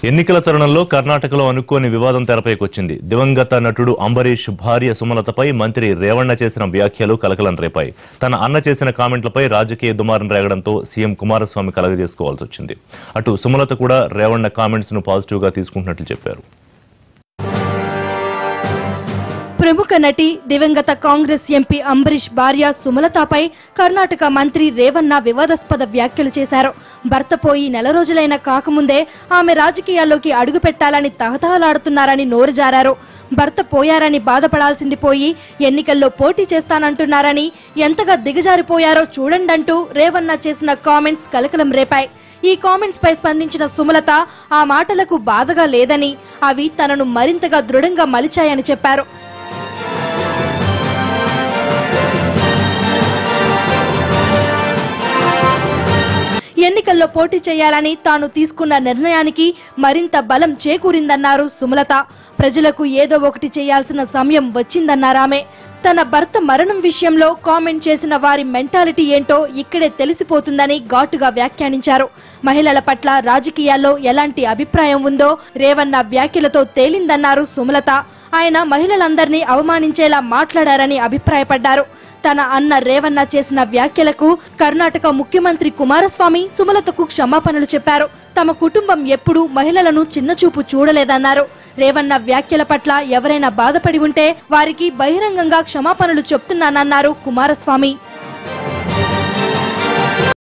ఎన్నికల తరుణంలో కర్ణాటకలో అనుకోని వివాదం తెరపైకొచ్చింది. దివంగత నటుడు అంబరీష్ భార్య సుమలతపై మంత్రి రేవణ్ణ చేసిన వ్యాఖ్యలు కలకలం రేపాయి. తన అన్న చేసిన కామెంట్లపై రాజకీయ దుమారం రేగడంతో సీఎం కుమారస్వామి కలగజేసుకోవాల్సి వచ్చింది. అటు సుమలత కూడా రేవణ్ణ కామెంట్స్ ను పాజిటివ్ గా తీసుకుంటున్నట్లు చెప్పారు. ప్రముఖ నటి దివంగత కాంగ్రెస్ ఎంపీ అంబరీష్ భార్య సుమలతపై కర్ణాటక మంత్రి రేవణ్ణ వివాదాస్పద వ్యాఖ్యలు చేశారు. భర్త పోయి నెల రోజులైన కాకముందే ఆమె రాజకీయాల్లోకి అడుగు పెట్టాలని తహతహలాడుతున్నారని నోరుజారారు. భర్త పోయారని బాధపడాల్సింది పోయి ఎన్నికల్లో పోటీ చేస్తానంటున్నారని ఎంతగా దిగజారిపోయారో చూడండంటూ రేవణ్ణ చేసిన కామెంట్స్ కలకలం రేపాయి. ఈ కామెంట్స్ పై స్పందించిన సుమలత ఆ మాటలకు బాధగా లేదని, అవి తనను మరింతగా దృఢంగా మలిచాయని చెప్పారు. ఎన్నికల్లో పోటీ చేయాలని తాను తీసుకున్న నిర్ణయానికి మరింత బలం చేకూరిందన్నారు సుమలత. ప్రజలకు ఏదో ఒకటి చేయాల్సిన సమయం వచ్చిందన్నారామె. తన భర్త మరణం విషయంలో కామెంట్ చేసిన వారి మెంటాలిటీ ఏంటో ఇక్కడే తెలిసిపోతుందని ఘాటుగా వ్యాఖ్యానించారు. మహిళల పట్ల రాజకీయాల్లో ఎలాంటి అభిప్రాయం ఉందో రేవణ్ణ వ్యాఖ్యలతో తేలిందన్నారు సుమలత. ఆయన మహిళలందరినీ అవమానించేలా మాట్లాడారని అభిప్రాయపడ్డారు. తన అన్న రేవణ్ణ చేసిన వ్యాఖ్యలకు కర్ణాటక ముఖ్యమంత్రి కుమారస్వామి సుమలతకు క్షమాపణలు చెప్పారు. తమ కుటుంబం ఎప్పుడూ మహిళలను చిన్నచూపు చూడలేదన్నారు. రేవణ్ణ వ్యాఖ్యల పట్ల ఎవరైనా బాధపడి ఉంటే వారికి బహిరంగంగా క్షమాపణలు చెప్తున్నానన్నారు కుమారస్వామి.